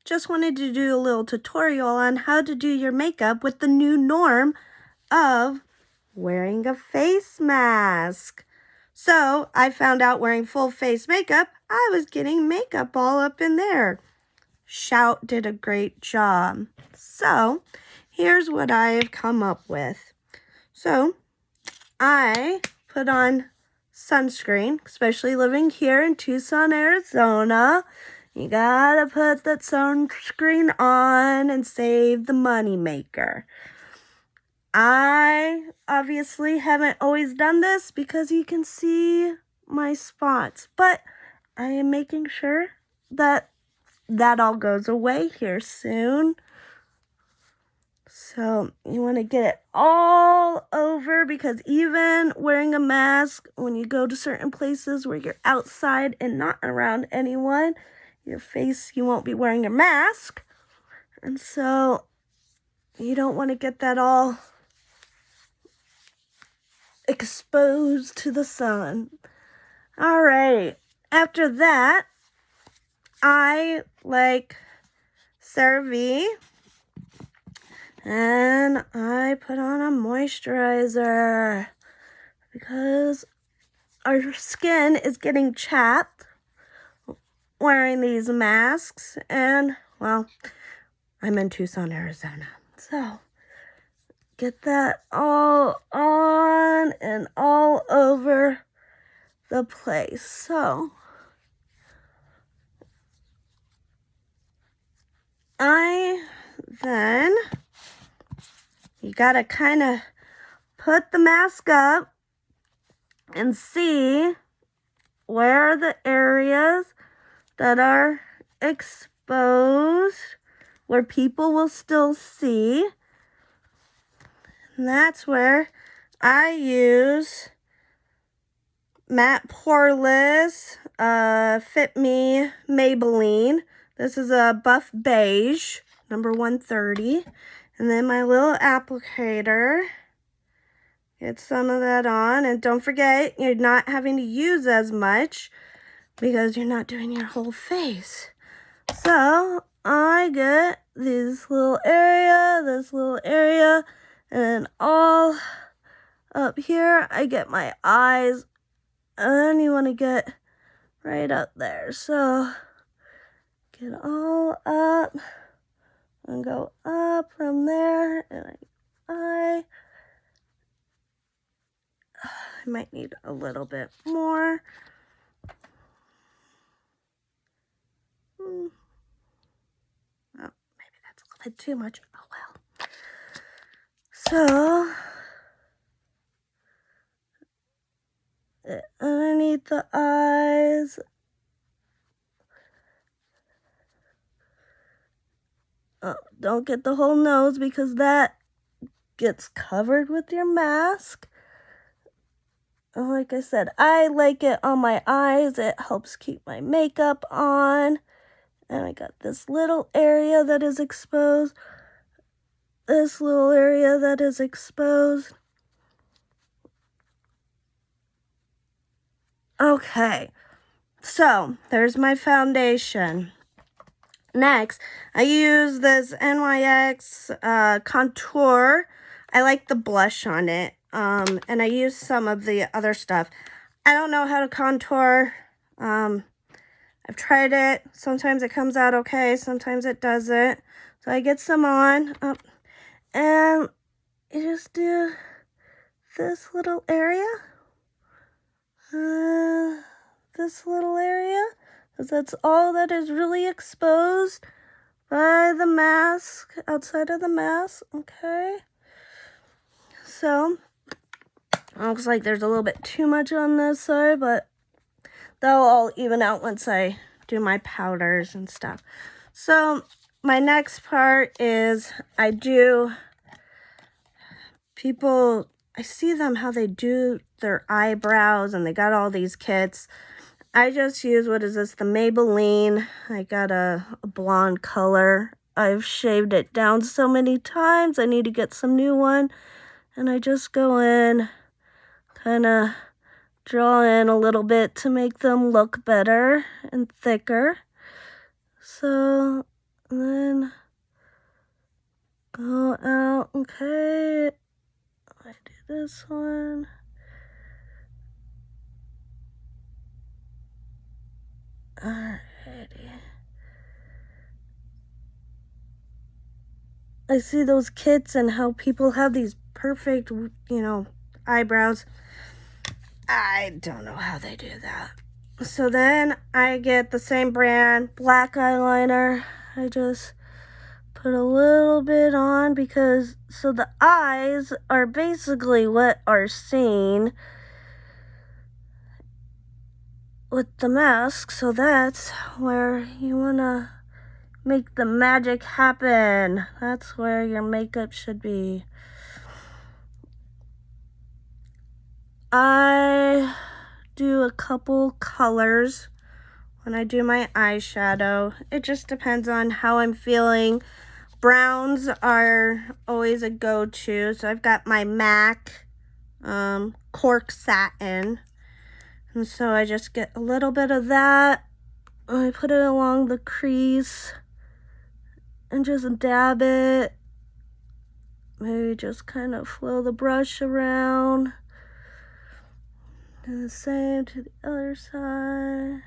just wanted to do a little tutorial on how to do your makeup with the new norm of wearing a face mask. So I found out wearing full face makeup, I was getting makeup all up in there. Shout did a great job. So here's what I've come up with. So I put on sunscreen, especially living here in Tucson, Arizona. You gotta put that sunscreen on and save the money maker. I obviously haven't always done this because you can see my spots, but I am making sure that all goes away here soon. So you want to get it all over, because even wearing a mask, when you go to certain places where you're outside and not around anyone, your face, you won't be wearing a mask. And so you don't want to get that all exposed to the sun. All right. After that, I like CeraVe. And I put on a moisturizer because our skin is getting chapped wearing these masks. And, well, I'm in Tucson, Arizona. So, get that all on and all over the place. So, you gotta kind of put the mask up and see where are the areas that are exposed, where people will still see. And that's where I use Matte Poreless Fit Me Maybelline. This is a buff beige, number 130. And then my little applicator. Get some of that on. And don't forget, you're not having to use as much because you're not doing your whole face. So I get this little area, and all up here, I get my eyes. And you want to get right up there. So get all up and go up from there. And I might need a little bit more. Oh, maybe that's a little bit too much. Oh well. So underneath the eyes. Oh, don't get the whole nose because that gets covered with your mask. Like I said, I like it on my eyes. It helps keep my makeup on. And I got this little area that is exposed. This little area that is exposed. Okay, so there's my foundation. Next, I use this NYX contour. I like the blush on it, and I use some of the other stuff. I don't know how to contour. I've tried it. Sometimes it comes out okay, sometimes it doesn't. So I get some on, and you just do this little area. This little area, because that's all that is really exposed by the mask, outside of the mask, okay? So, looks like there's a little bit too much on this side, but that'll all even out once I do my powders and stuff. So, my next part is I see them how they do their eyebrows, and they got all these kits. I just use, what is this, the Maybelline. I got a blonde color. I've shaved it down so many times. I need to get some new one. And I just go in, kind of draw in a little bit to make them look better and thicker. So And then go out. Okay. I do this one. Alrighty. I see those kits and how people have these perfect, eyebrows. I don't know how they do that. So then I get the same brand, black eyeliner. I just put a little bit on because, so the eyes are basically what are seen with the mask. So that's where you want to make the magic happen. That's where your makeup should be. I do a couple colors when I do my eyeshadow. It just depends on how I'm feeling. Browns are always a go-to. So I've got my MAC cork satin. And so I just get a little bit of that. I put it along the crease and just dab it. Maybe just kind of flow the brush around. Do the same to the other side.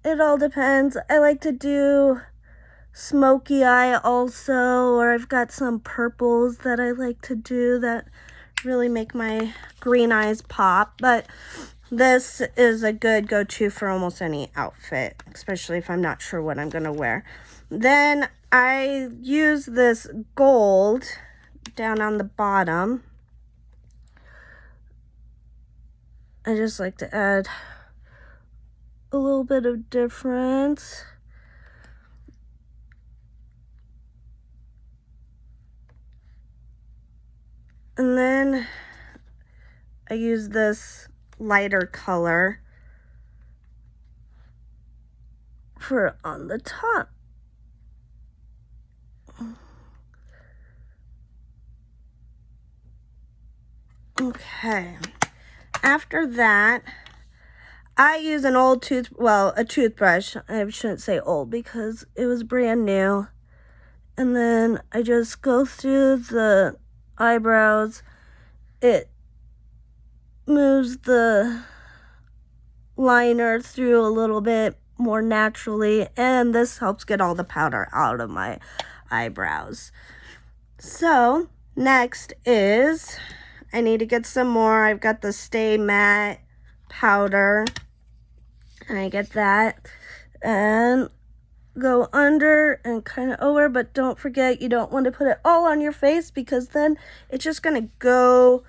It all depends. I like to do smoky eye also, or I've got some purples that I like to do that really make my green eyes pop. But this is a good go-to for almost any outfit, especially if I'm not sure what I'm gonna wear. Then I use this gold down on the bottom. I just like to add a little bit of difference. And then I use this lighter color for on the top. Okay. After that, I use an old a toothbrush. I shouldn't say old because it was brand new. And then I just go through the eyebrows. It moves the liner through a little bit more naturally, and this helps get all the powder out of my eyebrows. So next is I need to get some more. I've got the Stay Matte powder, and I get that and go under and kind of over, but don't forget you don't want to put it all on your face because then it's just going to go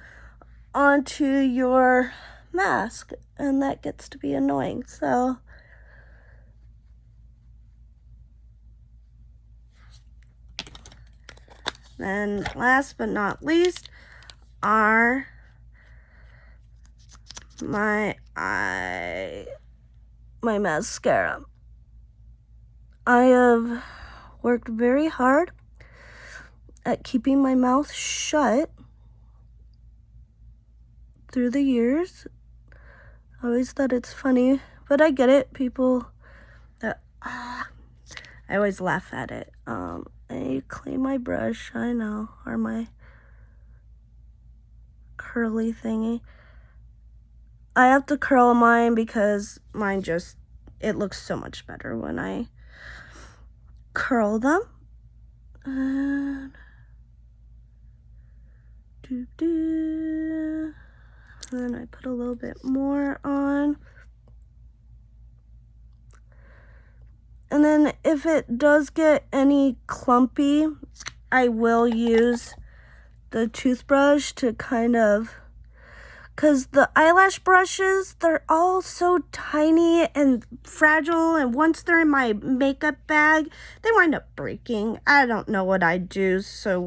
onto your mask and that gets to be annoying. So then last but not least are my mascara. I have worked very hard at keeping my mouth shut through the years. I always thought it's funny, but I get it. People that I always laugh at it. I clean my brush, I know, or my curly thingy. I have to curl mine because mine it looks so much better when I curl them. And then I put a little bit more on. And then if it does get any clumpy, I will use the toothbrush to kind of, because the eyelash brushes, they're all so tiny and fragile, and once they're in my makeup bag, they wind up breaking. I don't know what I do, so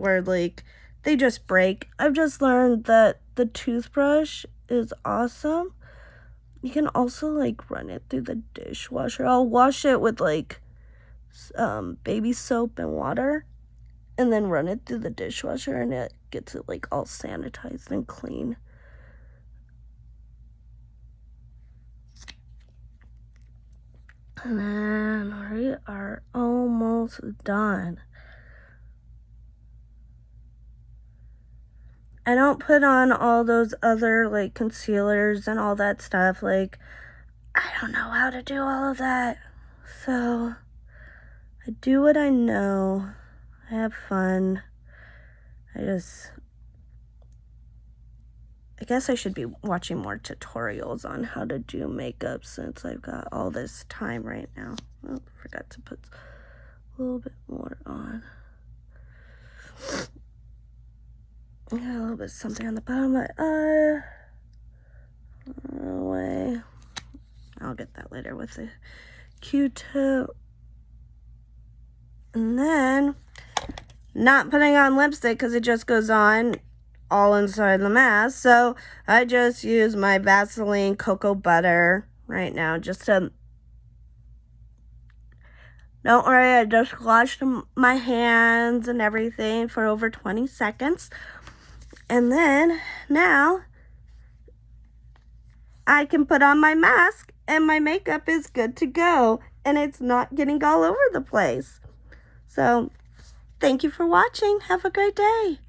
they just break. I've just learned that the toothbrush is awesome. You can also run it through the dishwasher. I'll wash it with baby soap and water and then run it through the dishwasher and it gets it all sanitized and clean. And then we are almost done. I don't put on all those other like concealers and all that stuff. Like, I don't know how to do all of that. So I do what I know. I have fun. I guess I should be watching more tutorials on how to do makeup since I've got all this time right now. Oh, forgot to put a little bit more on. I got a little bit of something on the bottom of my eye. Away. I'll get that later with the Q-tip. And then, not putting on lipstick because it just goes on all inside the mask. So I just use my Vaseline cocoa butter right now just to, don't worry, I just washed my hands and everything for over 20 seconds. And then now I can put on my mask and my makeup is good to go and it's not getting all over the place. So thank you for watching. Have a great day.